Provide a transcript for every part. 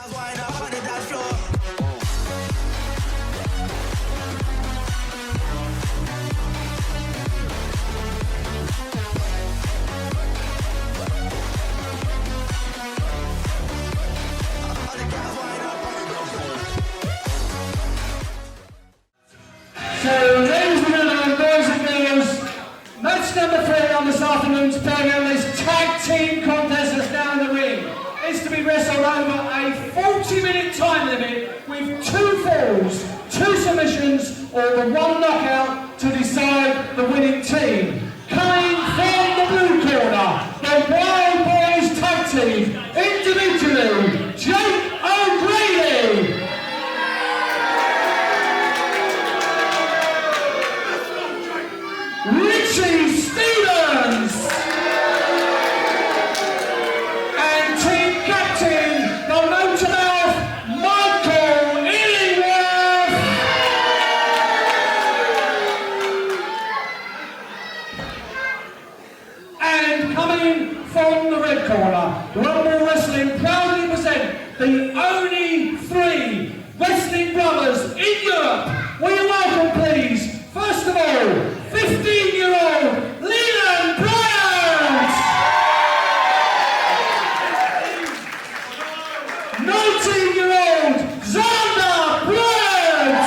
So, ladies and gentlemen, boys and girls, match number 3 on this afternoon's program, this tag team contest that's now in the ring, is to be wrestled over a 40-minute time limit with 2 falls, 2 submissions, or the 1 knockout to decide the winning team. Coming from the blue corner, the Wild Boys tag team, individually, Jake O'Grady. Richie Stevens! And team captain, the motormouth, Michael Illingworth! And coming from the red corner, Rumble Wrestling proudly present the only 3 wrestling brothers in Europe. Will you welcome, please, first of all, 15-year-old Leland Bryant! 19-year-old Xander Bryant!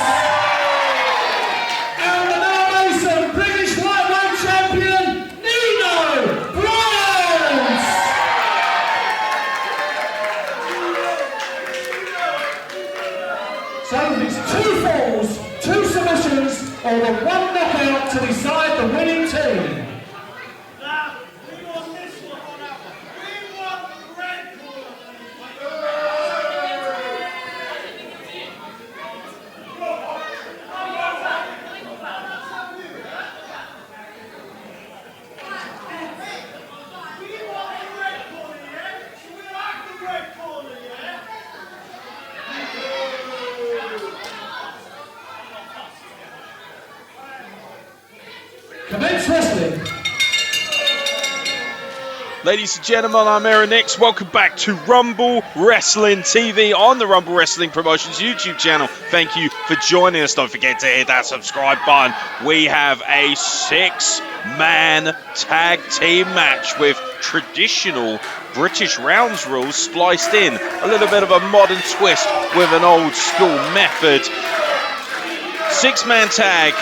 And the now Mason British lightweight champion, Nino Bryant! So it's 2 falls, 2 submissions, or the 1 knockout to decide the winning team. Now, we want this one on out. We want the red corner. Commence wrestling. Ladies and gentlemen, I'm Aaron Nix. Welcome back to Rumble Wrestling TV on the Rumble Wrestling Promotions YouTube channel. Thank you for joining us. Don't forget to hit that subscribe button. We have a 6-man tag team match with traditional British rounds rules spliced in. A little bit of a modern twist with an old school method. 6-man tag.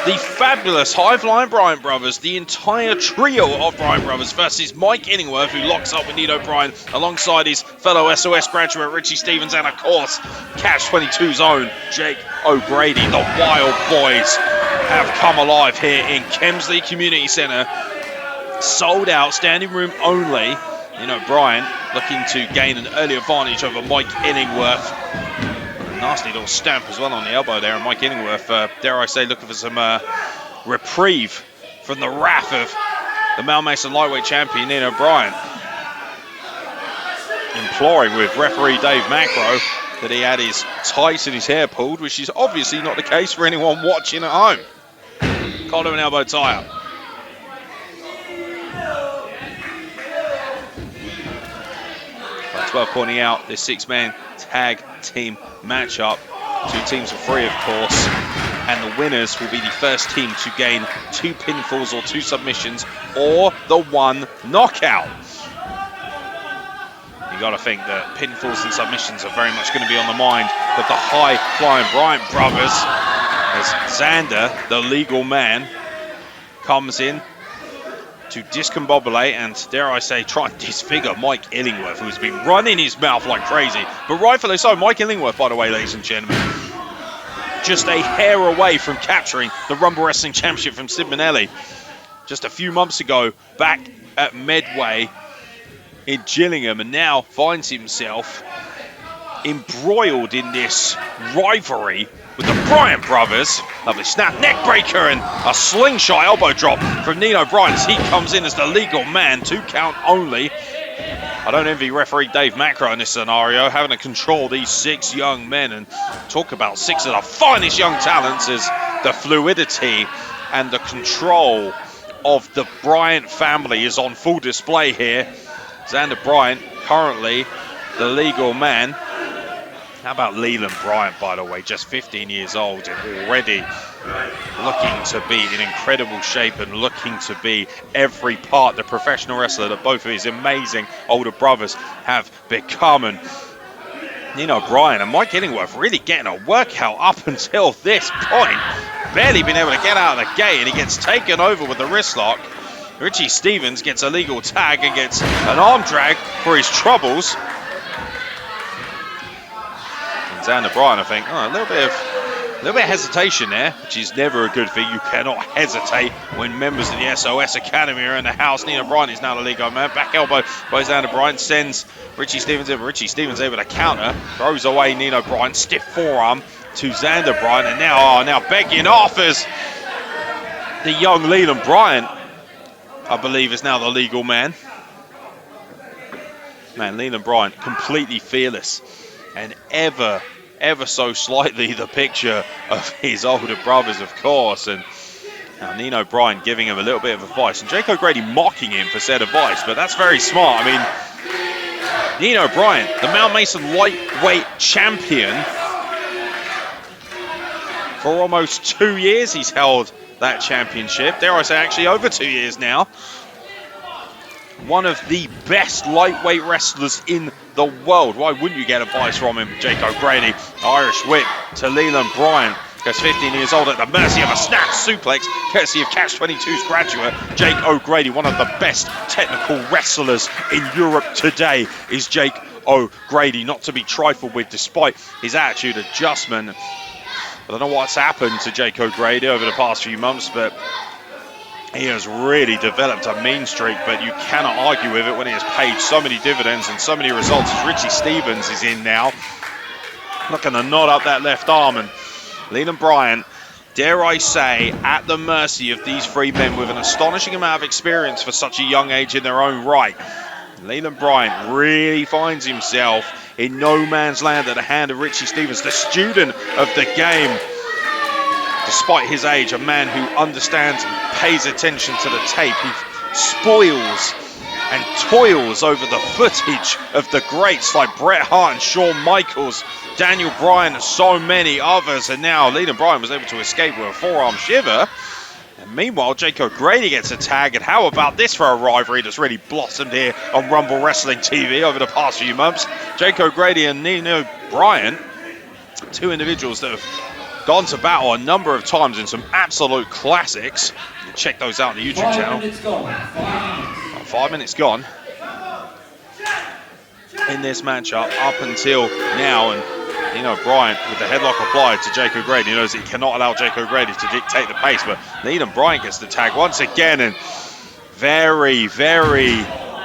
The fabulous high-flying Bryant Brothers, the entire trio of Bryant Brothers versus Mike Illingworth, who locks up with Nino Bryant alongside his fellow SOS graduate Richie Stevens, and of course, Catch 22's own Jake O'Grady. The Wild Boys have come alive here in Kemsley Community Centre. Sold out, standing room only. Nino Bryant looking to gain an early advantage over Mike Illingworth. Nasty little stamp as well on the elbow there, and Mike Illingworth, dare I say, looking for some reprieve from the wrath of the Mal Mason lightweight champion Nino Bryant. Imploring with referee Dave Macro that he had his tights and his hair pulled, which is obviously not the case for anyone watching at home. Collar and elbow tie up. But 12 pointing out this 6-man tag team matchup. 2 teams of 3, of course, and the winners will be the first team to gain 2 pinfalls or 2 submissions or the 1 knockout. You got to think that pinfalls and submissions are very much going to be on the mind of the high-flying Bryant Brothers, as Xander, the legal man, comes in to discombobulate and, dare I say, try and disfigure Mike Illingworth, who's been running his mouth like crazy. But rightfully so. Mike Illingworth, by the way, ladies and gentlemen, just a hair away from capturing the Rumble Wrestling Championship from Sid Manelli just a few months ago back at Medway in Gillingham, and now finds himself embroiled in this rivalry with the Bryant Brothers. Lovely snap, neck breaker, and a slingshot elbow drop from Nino Bryant as he comes in as the legal man. 2 count only. I don't envy referee Dave Macro in this scenario, having to control these 6 young men, and talk about 6 of the finest young talents, as the fluidity and the control of the Bryant family is on full display here. Xander Bryant currently the legal man. How about Leland Bryant, by the way, just 15 years old and already looking to be in incredible shape and looking to be every part the professional wrestler that both of his amazing older brothers have become. And Nino Bryant and Mike Illingworth really getting a workout up until this point. Barely been able to get out of the gate, and he gets taken over with the wrist lock. Richie Stevens gets a legal tag and gets an arm drag for his troubles. And Xander Bryant, I think, a little bit of hesitation there, which is never a good thing. You cannot hesitate when members of the SOS Academy are in the house. Nino Bryant is now the legal man. Back elbow by Xander Bryant sends Richie Stevens in. Richie Stevens able to counter, throws away Nino Bryant, stiff forearm to Xander Bryant, and now begging off as the young Leland Bryant, I believe, is now the legal man. Man, Leland Bryant completely fearless and ever so slightly the picture of his older brothers, of course. And now Nino Bryant giving him a little bit of advice, and Jake O'Grady mocking him for said advice, but that's very smart. I mean, Nino Bryant, the Mount Mason lightweight champion, for almost 2 years he's held that championship. Dare I say, actually over 2 years now. One of the best lightweight wrestlers in the world. Why wouldn't you get advice from him? Jake O'Grady, Irish whip to Leland Bryant. Goes 15 years old at the mercy of a snap suplex, courtesy of Catch 22's graduate, Jake O'Grady. One of the best technical wrestlers in Europe today is Jake O'Grady, not to be trifled with despite his attitude adjustment. I don't know what's happened to Jake O'Grady over the past few months, but he has really developed a mean streak, but you cannot argue with it when he has paid so many dividends and so many results as Richie Stevens is in now. Looking to knot up that left arm, and Leland Bryant, dare I say, at the mercy of these three men with an astonishing amount of experience for such a young age in their own right. Leland Bryant really finds himself in no man's land at the hand of Richie Stevens, the student of the game. Despite his age, a man who understands and pays attention to the tape, who spoils and toils over the footage of the greats like Bret Hart and Shawn Michaels, Daniel Bryan, and so many others. And now Leland Bryant was able to escape with a forearm shiver. And meanwhile, Jake O'Grady gets a tag. And how about this for a rivalry that's really blossomed here on Rumble Wrestling TV over the past few months? Jake O'Grady and Nino Bryant, two individuals that have gone to battle a number of times in some absolute classics. You check those out on the YouTube channel. 5 minutes gone. 5 minutes gone in this matchup up until now, and Nino Bryant with the headlock applied to Jake O'Grady. He knows he cannot allow Jake O'Grady to dictate the pace, but Leland Bryant gets the tag once again, and very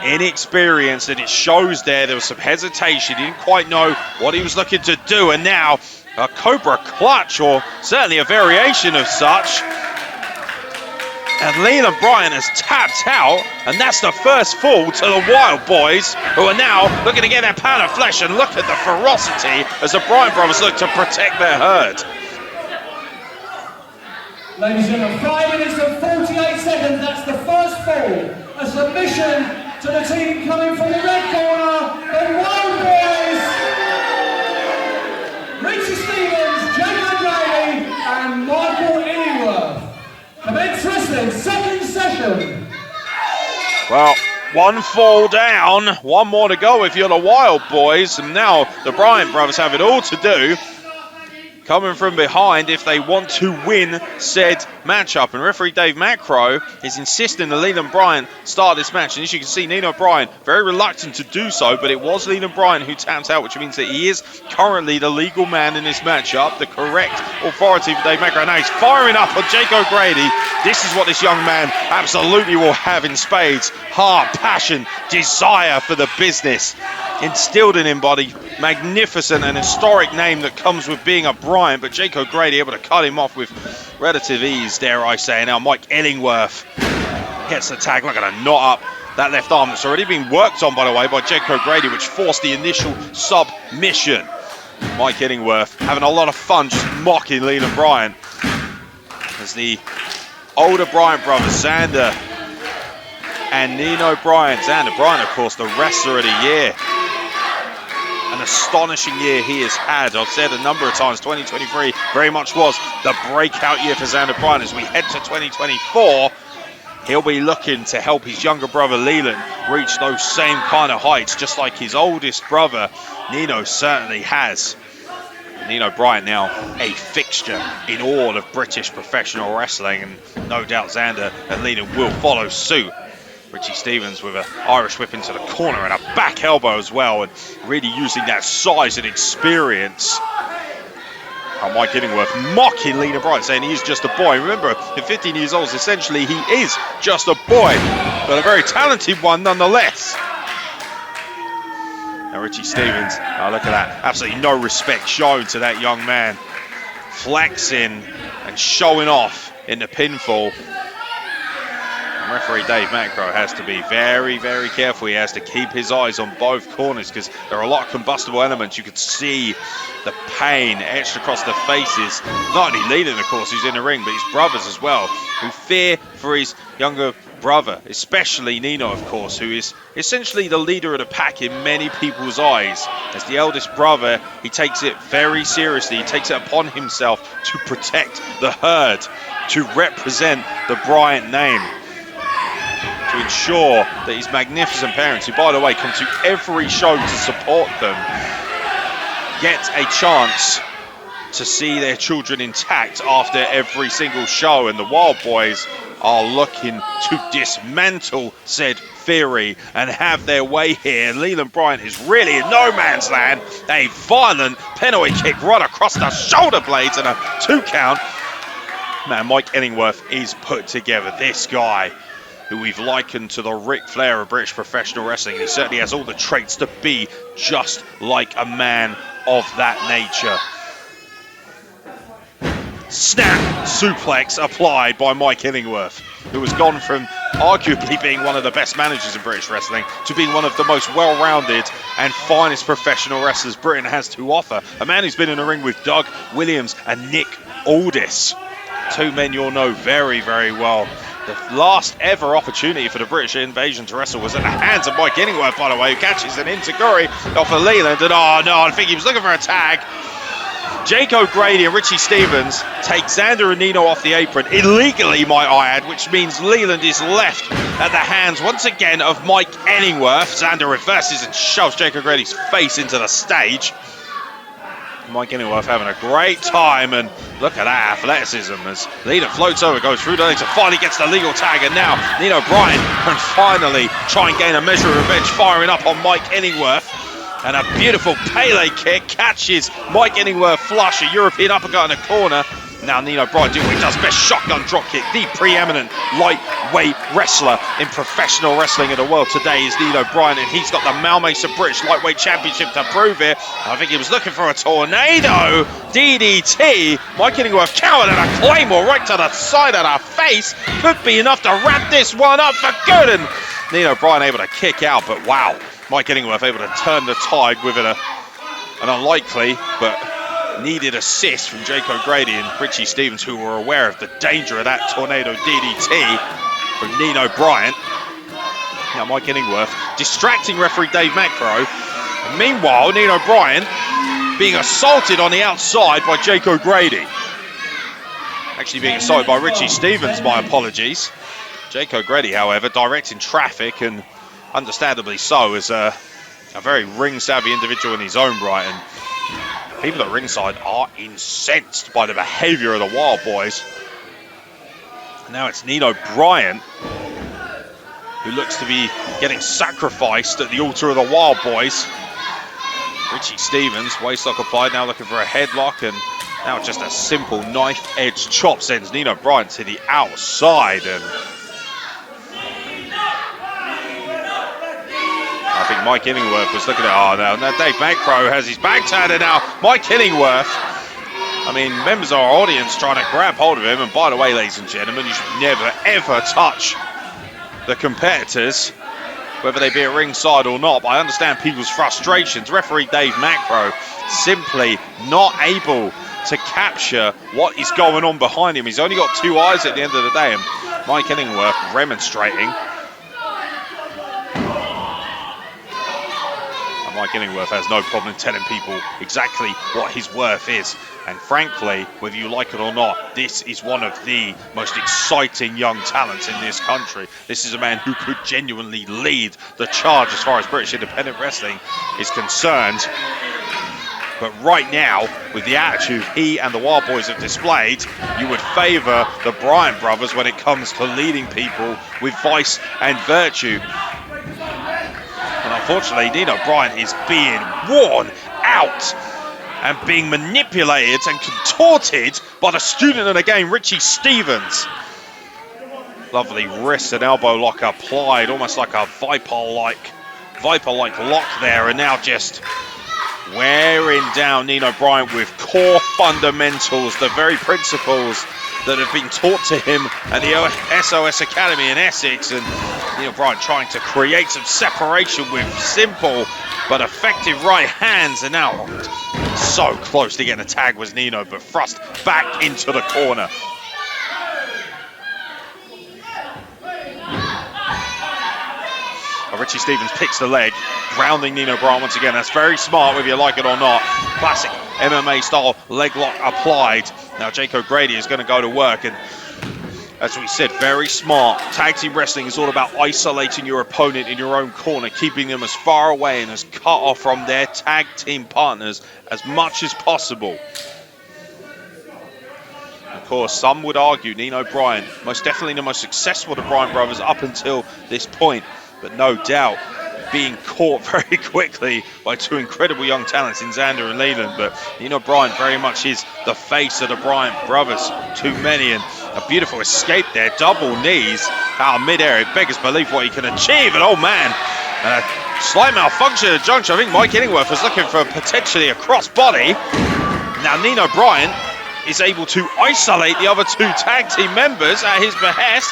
inexperienced, and it shows there was some hesitation. He didn't quite know what he was looking to do, and now a Cobra clutch, or certainly a variation of such. And Leland Bryant has tapped out, and that's the first fall to the Wild Boys, who are now looking to get their pound of flesh. And look at the ferocity as the Bryant brothers look to protect their herd. Ladies and gentlemen, 5 minutes and 48 seconds. That's the first fall. A submission to the team coming from the red corner, the Wild Boys. Richie Stevens, Jake O'Grady, and Michael Illingworth. Commence wrestling, second session. Well, one fall down, one more to go if you're the Wild Boys, and now the Bryant brothers have it all to do, coming from behind if they want to win said matchup. And referee Dave Macro is insisting that Leland Bryant start this match. And as you can see, Nino Bryant very reluctant to do so, but it was Leland Bryant who tapped out, which means that he is currently the legal man in this matchup, the correct authority for Dave Macro. Now he's firing up on Jake O'Grady. This is what this young man absolutely will have in spades: heart, passion, desire for the business instilled in him by the magnificent and historic name that comes with being a Bryant. But Jake O'Grady able to cut him off with relative ease, dare I say. Now Mike Illingworth gets the tag. Look at a knot up that left arm that's already been worked on, by the way, by Jake O'Grady, which forced the initial submission. Mike Illingworth having a lot of fun just mocking Leland Bryant as the older Bryant brothers, Xander and Nino Bryant. Xander Bryant, of course, the wrestler of the year astonishing year he has had. I've said a number of times, 2023 very much was the breakout year for Xander Bryant. As we head to 2024, he'll be looking to help his younger brother Leland reach those same kind of heights, just like his oldest brother Nino certainly has. Nino Bryant now a fixture in all of British professional wrestling, and no doubt Xander and Leland will follow suit. Richie Stevens with an Irish whip into the corner and a back elbow as well, and really using that size and experience. And Mike Illingworth mocking Leland Bryant, saying he's just a boy. Remember, at 15 years old, essentially he is just a boy, but a very talented one nonetheless. Now Richie Stevens, oh, look at that, absolutely no respect shown to that young man. Flexing and showing off in the pinfall. And referee Dave Macro has to be very, very careful. He has to keep his eyes on both corners because there are a lot of combustible elements. You could see the pain etched across the faces, not only Leland, of course, who's in the ring, but his brothers as well, who fear for his younger brother, especially Nino, of course, who is essentially the leader of the pack in many people's eyes. As the eldest brother, he takes it very seriously. He takes it upon himself to protect the herd, to represent the Bryant name, to ensure that his magnificent parents, who by the way come to every show to support them, get a chance to see their children intact after every single show. And the Wild Boys are looking to dismantle said theory and have their way here. Leland Bryant is really in no man's land. A violent penalty kick right across the shoulder blades and a 2 count. Man, Mike Illingworth is put together. This guy, who we've likened to the Ric Flair of British professional wrestling. He certainly has all the traits to be just like a man of that nature. Snap suplex applied by Mike Illingworth, who has gone from arguably being one of the best managers in British wrestling to being one of the most well-rounded and finest professional wrestlers Britain has to offer. A man who's been in the ring with Doug Williams and Nick Aldis. 2 men you'll know very, very well. The last ever opportunity for the British Invasion to wrestle was at the hands of Mike Illingworth, by the way, who catches an enziguri off of Leland. And oh no, I think he was looking for a tag. Jake O'Grady and Richie Stevens take Xander and Nino off the apron, illegally might I add, which means Leland is left at the hands once again of Mike Illingworth. Xander reverses and shoves Jake O'Grady's face into the stage. Mike Illingworth having a great time, and look at that athleticism as Leland floats over, goes through the legs and finally gets the legal tag, and now Nino Bryant can finally try and gain a measure of revenge, firing up on Mike Illingworth. And a beautiful Pele kick catches Mike Illingworth flush, a European uppercut in the corner. Now Nino Bryant doing what he does best, shotgun dropkick. The preeminent lightweight wrestler in professional wrestling in the world today is Nino Bryant, and he's got the Malmesa British Lightweight Championship to prove it. I think he was looking for a tornado DDT. Mike Illingworth countered and a claymore right to the side of the face. Could be enough to wrap this one up for good, and Nino Bryant able to kick out, but wow. Mike Illingworth able to turn the tide with an unlikely but needed assist from Jake O'Grady and Richie Stevens, who were aware of the danger of that tornado DDT from Nino Bryant. Now Mike Illingworth distracting referee Dave Macro. And meanwhile, Nino Bryant being assaulted on the outside by Jake O'Grady. Actually being assaulted by Richie Stevens, my apologies. Jake O'Grady, however, directing traffic, and understandably so, as a very ring-savvy individual in his own right, and people at ringside are incensed by the behaviour of the Wild Boys. Now it's Nino Bryant who looks to be getting sacrificed at the altar of the Wild Boys. Richie Stevens, waistlock applied, now looking for a headlock, and now just a simple knife-edge chop sends Nino Bryant to the outside. And I think Mike Illingworth was looking at, oh no, now Dave Macro has his back turned, and now Mike Illingworth, I mean, members of our audience trying to grab hold of him. And by the way, ladies and gentlemen, you should never ever touch the competitors, whether they be at ringside or not. But I understand people's frustrations. Referee Dave Macro simply not able to capture what is going on behind him. He's only got 2 eyes at the end of the day, and Mike Illingworth remonstrating. Mike Illingworth has no problem telling people exactly what his worth is. And frankly, whether you like it or not, this is one of the most exciting young talents in this country. This is a man who could genuinely lead the charge as far as British independent wrestling is concerned. But right now, with the attitude he and the Wild Boys have displayed, you would favour the Bryant brothers when it comes to leading people with vice and virtue. And unfortunately, Nino Bryant is being worn out and being manipulated and contorted by the student of the game, Richie Stevens. Lovely wrist and elbow lock applied, almost like a Viper-like lock there, and now just wearing down Nino Bryant with core fundamentals, the very principles that have been taught to him at the SOS Academy in Essex. And Nino Bryant trying to create some separation with simple but effective right hands. And now so close to getting a tag was Nino, but thrust back into the corner. Richie Stevens picks the leg, grounding Nino Bryant once again. That's very smart, whether you like it or not. Classic MMA style leg lock applied. Now Jake O'Grady is going to go to work, and as we said, very smart. Tag team wrestling is all about isolating your opponent in your own corner, keeping them as far away and as cut off from their tag team partners as much as possible. Of course, some would argue Nino Bryant, most definitely the most successful of the Bryant brothers up until this point. But no doubt being caught very quickly by two incredible young talents in Xander and Leland. But Nino Bryant very much is the face of the Bryant brothers. Too many, and a beautiful escape there. Double knees out of midair. It beggars belief what he can achieve. And oh man, and a slight malfunction at the junction. I think Mike Illingworth was looking for potentially a crossbody. Now Nino Bryant is able to isolate the other two tag team members at his behest.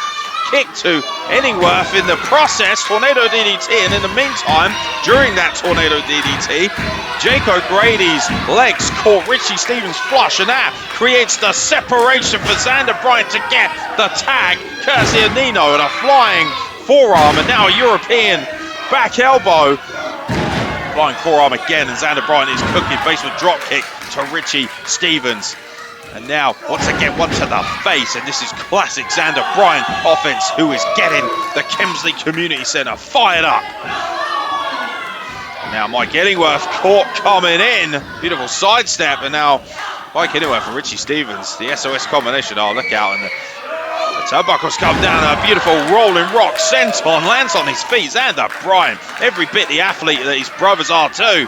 Kick to Illingworth in the process, tornado DDT, and in the meantime, during that tornado DDT, Jake O'Grady's legs caught Richie Stevens flush, and that creates the separation for Xander Bryant to get the tag, courtesy of Nino, and a flying forearm, and now a European back elbow. Flying forearm again, and Xander Bryant is cooking basement drop kick to Richie Stevens. And now, once again, one to the face, and this is classic Xander Bryant offense, who is getting the Kemsley Community Centre fired up. And now Mike Illingworth caught coming in. Beautiful sidestep, and now Mike Illingworth and Richie Stevens, the SOS combination. Oh, look out, and the turnbuckles come down, a beautiful rolling rock senton, lands on his feet. Xander Bryant, every bit the athlete that his brothers are too.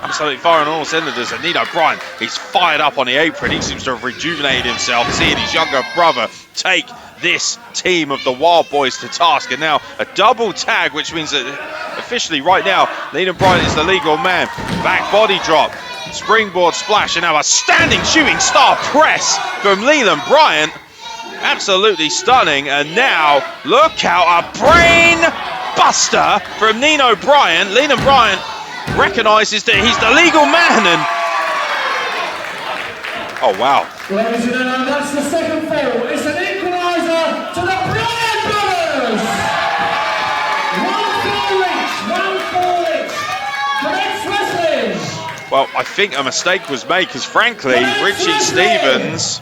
Absolutely firing on all cylinders, and Nino Bryant, he's fired up on the apron. He seems to have rejuvenated himself, seeing his younger brother take this team of the Wild Boys to task. And now a double tag, which means that officially right now, Nino Bryant is the legal man. Back body drop, springboard splash, and now a standing shooting star press from Leland Bryant. Absolutely stunning. And now, look out, a brain buster from Nino Bryant. Leland Bryant recognises that he's the legal man, and oh wow. Ladies and gentlemen, that's the second fall. It's an equaliser to the Bryant brothers. 1-4 each. Commence wrestling. Well, I think a mistake was made, because frankly, Richie Stevens,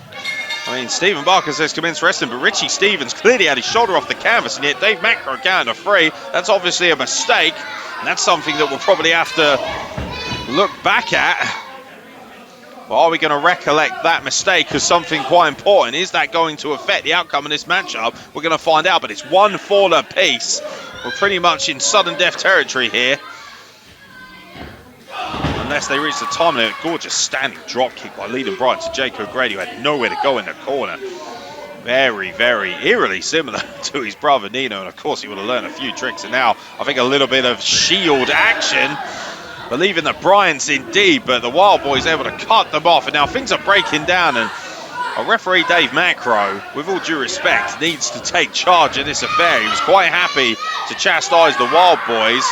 Stephen Barker says commence wrestling, but Richie Stevens clearly had his shoulder off the canvas, and yet Dave Macro counted a free. That's obviously a mistake, and that's something that we'll probably have to look back at. Well, are we going to recollect that mistake as something quite important? Is that going to affect the outcome of this matchup? We're going to find out, but it's 1-4 apiece. We're pretty much in sudden death territory here. Unless they reach the time limit. Gorgeous standing drop kick by Leland Bryant to Jake O'Grady, who had nowhere to go in the corner. Very, very eerily similar to his brother Nino, and of course he would have learned a few tricks. And now I think a little bit of shield action, believing the Bryants indeed, but the Wild Boys able to cut them off, and now things are breaking down, and our referee Dave Macro, with all due respect, needs to take charge of this affair. He was quite happy to chastise the Wild Boys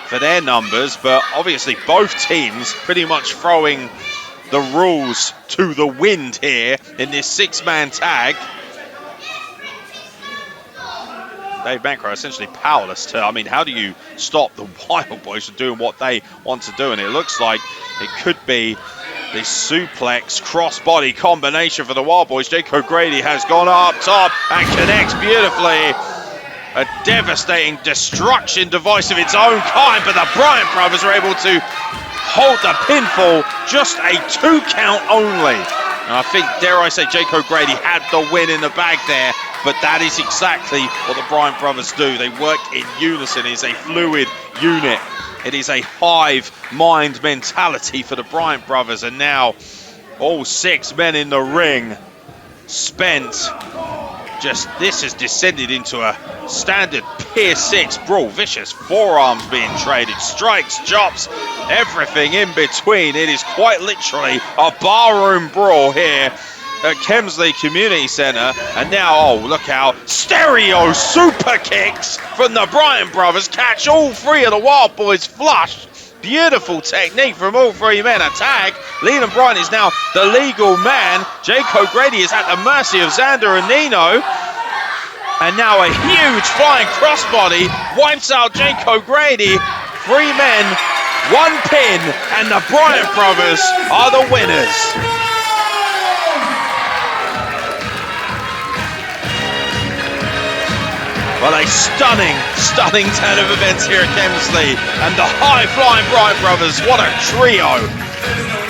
for their numbers, but obviously both teams pretty much throwing the rules to the wind here in this six-man tag. Dave Bancroft essentially powerless to, I mean, how do you stop the Wild Boys from doing what they want to do? And it looks like it could be the suplex crossbody combination for the Wild Boys. Jake O'Grady has gone up top and connects beautifully. A devastating destruction device of its own kind, but the Bryant brothers are able to hold the pinfall, just a 2 count only. And I think, dare I say, Jake O'Grady had the win in the bag there, but that is exactly what the Bryant brothers do. They work in unison. It is a fluid unit. It is a hive mind mentality for the Bryant brothers. And now all 6 men in the ring spent. This has descended into a standard Pier 6 brawl. Vicious forearms being traded, strikes, chops, everything in between. It is quite literally a barroom brawl here at Kemsley Community Centre. And now, oh, look how stereo super kicks from the Bryant brothers catch all 3 of the Wild Boys flush. Beautiful technique from all 3 men. A tag. Leland Bryant is now the legal man. Jake O'Grady is at the mercy of Xander and Nino. And now a huge flying crossbody wipes out Jake O'Grady. 3 men, 1 pin, and the Bryant brothers are the winners. Well, a stunning turn of events here at Kemsley. And the high-flying Bryant brothers, what a trio.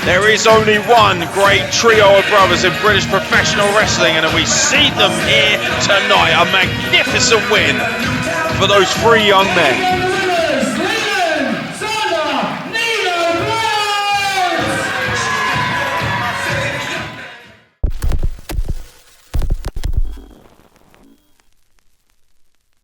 There is only one great trio of brothers in British professional wrestling, and we see them here tonight. A magnificent win for those 3 young men.